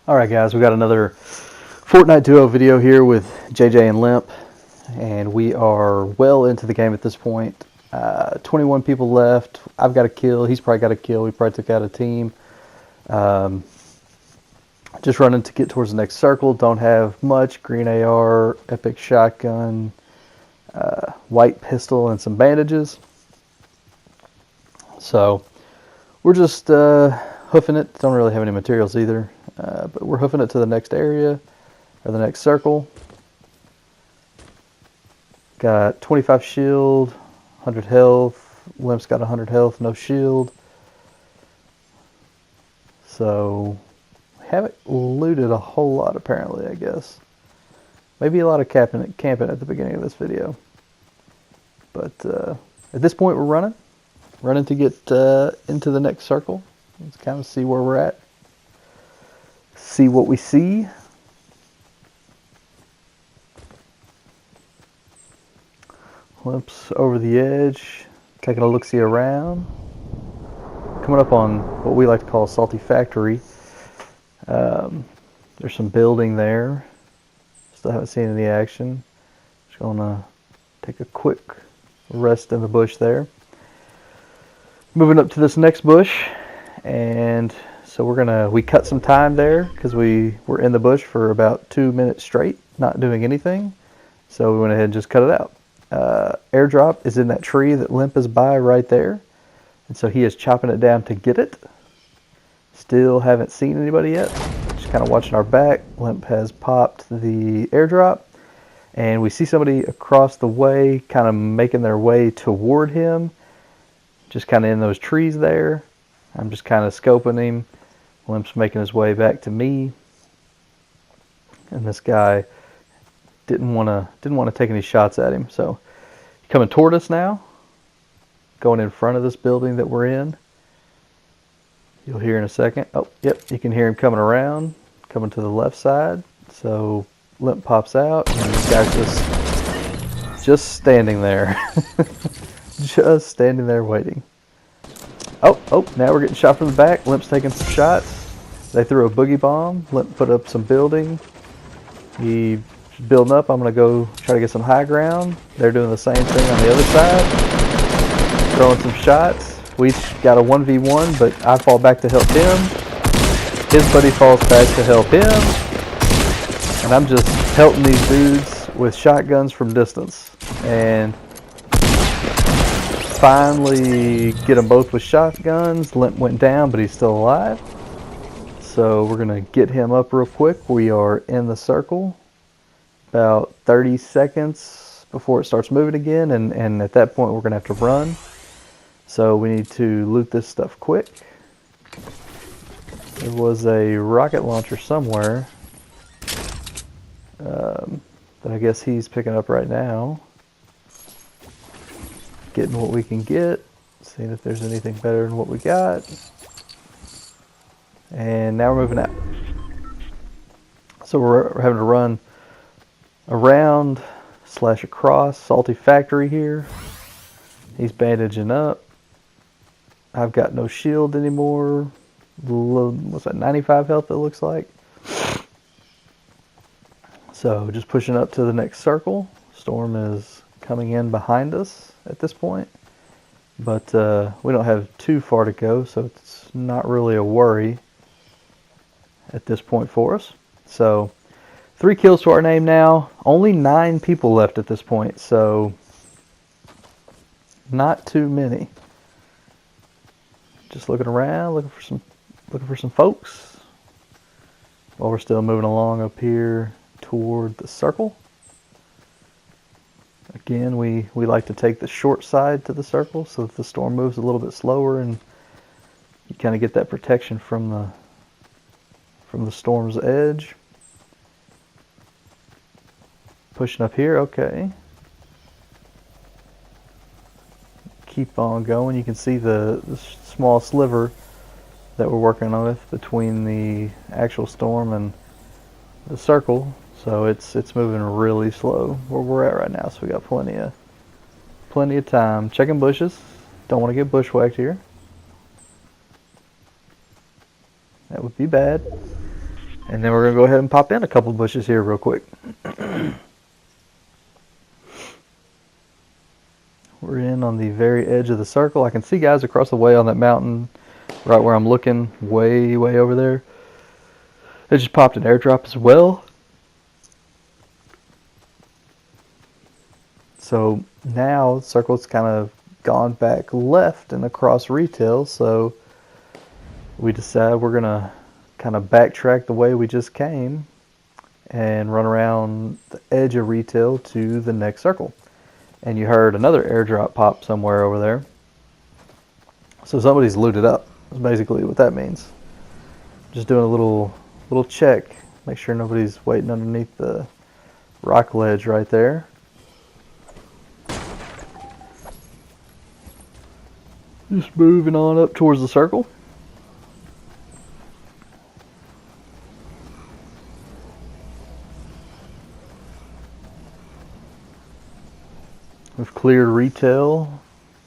Alright guys, we got another Fortnite Duo video here with JJ and Limp, and we are well into the game at this point. 21 people left. I've got a kill, he's probably got a kill, we probably took out a team. Just running to get towards the next circle, don't have much. Green AR, epic shotgun, white pistol, and some bandages. So, we're just hoofing it, don't really have any materials either. But we're hoofing it to the next area, or the next circle. Got 25 shield, 100 health. Limp's got 100 health, no shield. So, we haven't looted a whole lot apparently, I guess. Maybe a lot of camping at the beginning of this video. But at this point we're running to get into the next circle. Let's kind of see where we're at. See what we see. Limp's over the edge, taking a look-see around. Coming up on what we like to call a salty factory. There's some building there. Still haven't seen any action. Just gonna take a quick rest in the bush there. Moving up to this next bush, and so we cut some time there because we were in the bush for about 2 minutes straight, not doing anything. So we went ahead and just cut it out. Airdrop is in that tree that Limp is by right there. And so he is chopping it down to get it. Still haven't seen anybody yet. Just kind of watching our back. Limp has popped the airdrop. And we see somebody across the way kind of making their way toward him. Just kind of in those trees there. I'm just kind of scoping him. Limp's making his way back to me, and this guy didn't want to take any shots at him. So coming toward us now, going in front of this building that we're in. You'll hear in a second. Oh, yep, you can hear him coming around, coming to the left side. So Limp pops out, and this guy's just standing there, just standing there waiting. Oh, now we're getting shot from the back. Limp's taking some shots. They threw a boogie bomb. Limp put up some building. He's building up. I'm going to go try to get some high ground. They're doing the same thing on the other side. Throwing some shots. We got a 1v1, but I fall back to help him. His buddy falls back to help him. And I'm just pelting these dudes with shotguns from distance. And finally get them both with shotguns. Limp went down, but he's still alive. So we're gonna get him up real quick. We are in the circle, about 30 seconds before it starts moving again, and at that point we're gonna have to run. So we need to loot this stuff quick. There was a rocket launcher somewhere that I guess he's picking up right now. Getting what we can get, seeing if there's anything better than what we got. And now we're moving out. So we're having to run around / across Salty Factory here. He's bandaging up. I've got no shield anymore. What's that, 95 health it looks like. So just pushing up to the next circle. Storm is coming in behind us at this point, but we don't have too far to go, so it's not really a worry at this point for us. So 3 kills to our name now. Only 9 people left at this point, so not too many. Just looking around, looking for some folks while we're still moving along up here toward the circle. Again, we like to take the short side to the circle so that the storm moves a little bit slower and you kind of get that protection from the storm's edge. Pushing up here, okay. Keep on going. You can see the small sliver that we're working with between the actual storm and the circle. So it's moving really slow where we're at right now. So we got plenty of time. Checking bushes. Don't want to get bushwhacked here. That would be bad. And then we're going to go ahead and pop in a couple bushes here real quick. We're in on the very edge of the circle. I can see guys across the way on that mountain, right where I'm looking, way over there. They just popped an airdrop as well. So now the circle's kind of gone back left and across retail, so we decide we're going to kind of backtrack the way we just came and run around the edge of retail to the next circle. And you heard another airdrop pop somewhere over there. So somebody's looted up. That's basically what that means. Just doing a little check. Make sure nobody's waiting underneath the rock ledge right there. Just moving on up towards the circle. We've cleared retail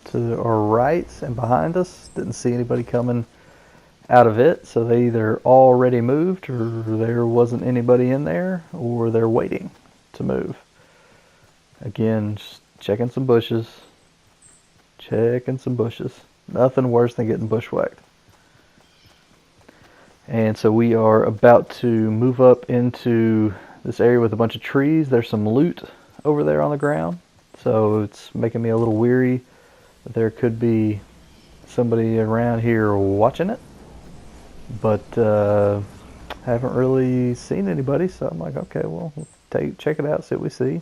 to our right and behind us. Didn't see anybody coming out of it, so they either already moved or there wasn't anybody in there or they're waiting to move. Again, just checking some bushes. Checking some bushes. Nothing worse than getting bushwhacked. And so we are about to move up into this area with a bunch of trees. There's some loot over there on the ground. So it's making me a little weary that there could be somebody around here watching it. But haven't really seen anybody, so I'm like, okay, well, we'll check it out, see what we see.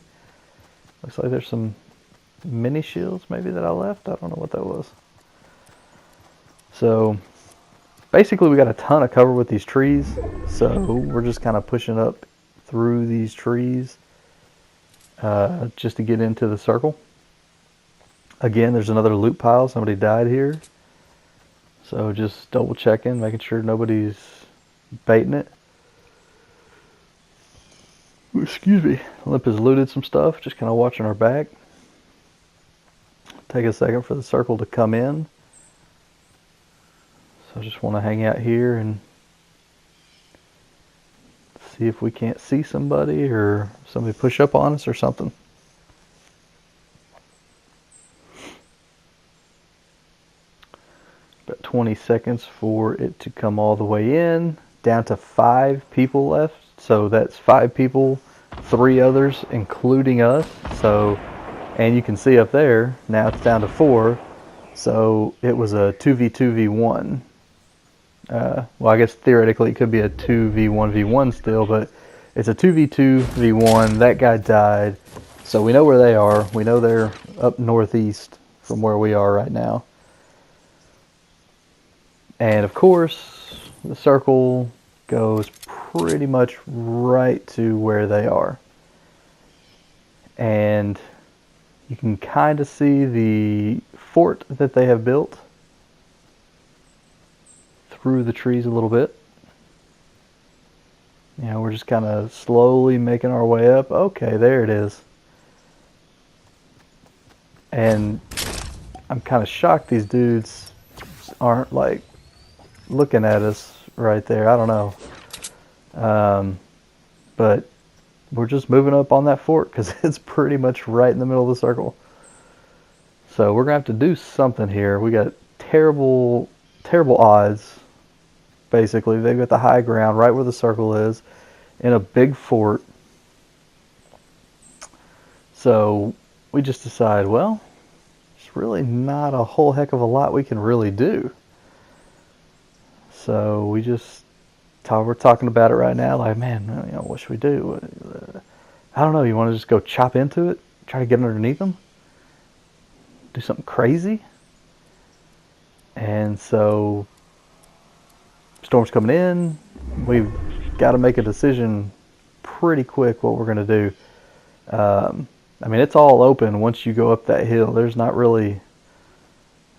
Looks like there's some mini shields maybe that I left. I don't know what that was. So basically we got a ton of cover with these trees, so we're just kind of pushing up through these trees just to get into the circle. Again, there's another loot pile. Somebody died here. So just double checking, making sure nobody's baiting it. Ooh, excuse me. Limp has looted some stuff, just kind of watching our back. Take a second for the circle to come in. So I just want to hang out here and see if we can't see somebody or somebody push up on us or something. About 20 seconds for it to come all the way in. Down to 5 people left. So that's 5 people, 3 others, including us. So, and you can see up there, now it's down to 4. So it was a 2v2v1. Well, I guess theoretically it could be a 2v1v1 still, but it's a 2v2v1. That guy died. So we know where they are. We know they're up northeast from where we are right now. And of course, the circle goes pretty much right to where they are. And you can kind of see the fort that they have built through the trees a little bit. You know, we're just kind of slowly making our way up. Okay, there it is. And I'm kind of shocked these dudes aren't like looking at us right there. I don't know. But we're just moving up on that fort because it's pretty much right in the middle of the circle. So we're going to have to do something here. We got terrible odds. Basically, they've got the high ground right where the circle is in a big fort. So we just decide, well, there's really not a whole heck of a lot we can really do. So we just we're talking about it right now, like, man, you know, what should we do? I don't know. You want to just go chop into it, try to get underneath them, do something crazy? And so storm's coming in. We've got to make a decision pretty quick what we're going to do. I mean, it's all open once you go up that hill. There's not really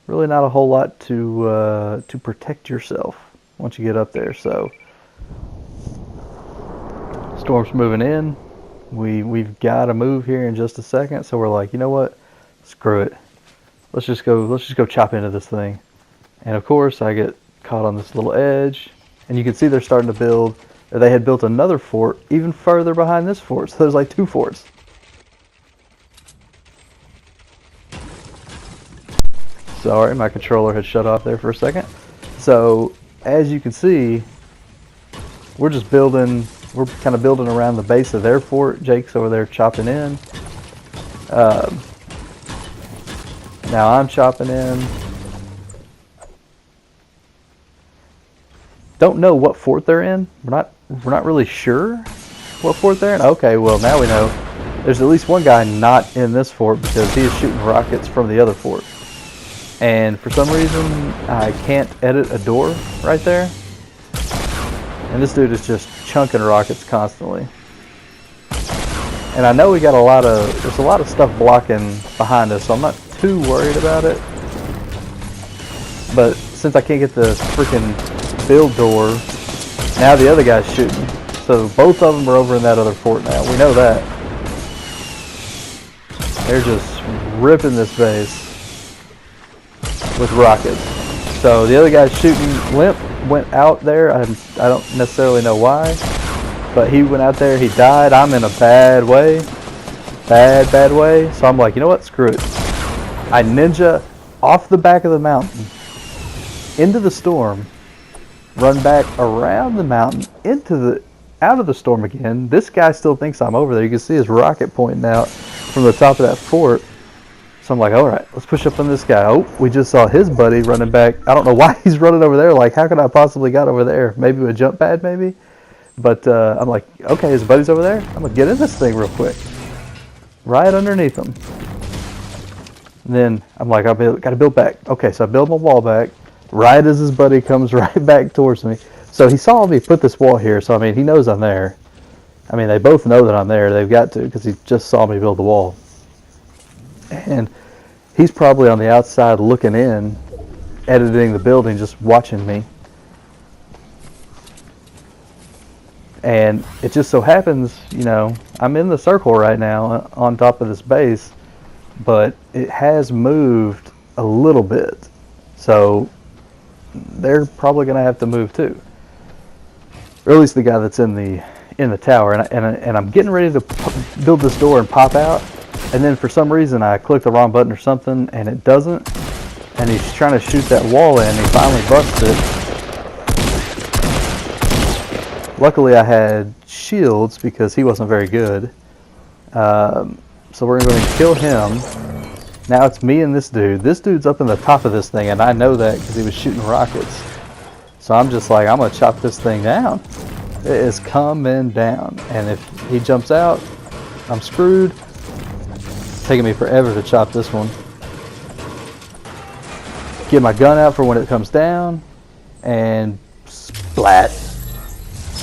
not a whole lot to protect yourself once you get up there. So storm's moving in. We've got to move here in just a second. So we're like, you know what? Screw it. Let's just go chop into this thing. And of course, I get caught on this little edge, and you can see they're starting to build or they had built another fort even further behind this fort. So there's like 2 forts. Sorry, my controller had shut off there for a second. So as you can see, we're just building, we're kind of building around the base of their fort. Jake's over there chopping in. Now I'm chopping in. Don't know what fort they're in. We're not really sure what fort they're in. Okay, well now we know. There's at least one guy not in this fort because he is shooting rockets from the other fort. And for some reason I can't edit a door right there. And this dude is just chunking rockets constantly. And I know we got there's a lot of stuff blocking behind us, so I'm not too worried about it. But since I can't get the freaking build door, now the other guy's shooting. So both of them are over in that other fort now. We know that. They're just ripping this base with rockets. So the other guy's shooting. Limp went out there. I don't necessarily know why, but he went out there. He died. I'm in a bad way. Bad way. So I'm like, you know what? Screw it. I ninja off the back of the mountain into the storm, run back around the mountain out of the storm again. This guy still thinks I'm over there. You can see his rocket pointing out from the top of that fort. So I'm like, all right, let's push up on this guy. Oh, we just saw his buddy running back. I don't know why he's running over there. Like, how could I possibly got over there? Maybe with a jump pad, maybe? But I'm like, okay, his buddy's over there. I'm going to get in this thing real quick. Right underneath him. And then I'm like, got to build back. Okay, so I build my wall back right as his buddy comes right back towards me. So he saw me put this wall here. So, I mean, he knows I'm there. I mean, they both know that I'm there. They've got to because he just saw me build the wall. And he's probably on the outside looking in, editing the building, just watching me. And it just so happens, you know, I'm in the circle right now on top of this base, but it has moved a little bit. So they're probably going to have to move too. Or at least the guy that's in the tower. And I'm getting ready to build this door and pop out. And then for some reason I clicked the wrong button or something and it doesn't. And he's trying to shoot that wall in. He finally busts it. Luckily I had shields because he wasn't very good. So we're going to kill him. Now it's me and this dude. This dude's up in the top of this thing and I know that because he was shooting rockets. So I'm just like, I'm going to chop this thing down. It is coming down. And if he jumps out, I'm screwed. It's taking me forever to chop this one. Get my gun out for when it comes down. And splat.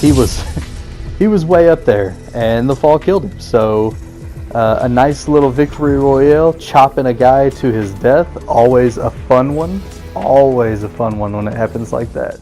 He was way up there. And the fall killed him. So a nice little victory royale. Chopping a guy to his death. Always a fun one. Always a fun one when it happens like that.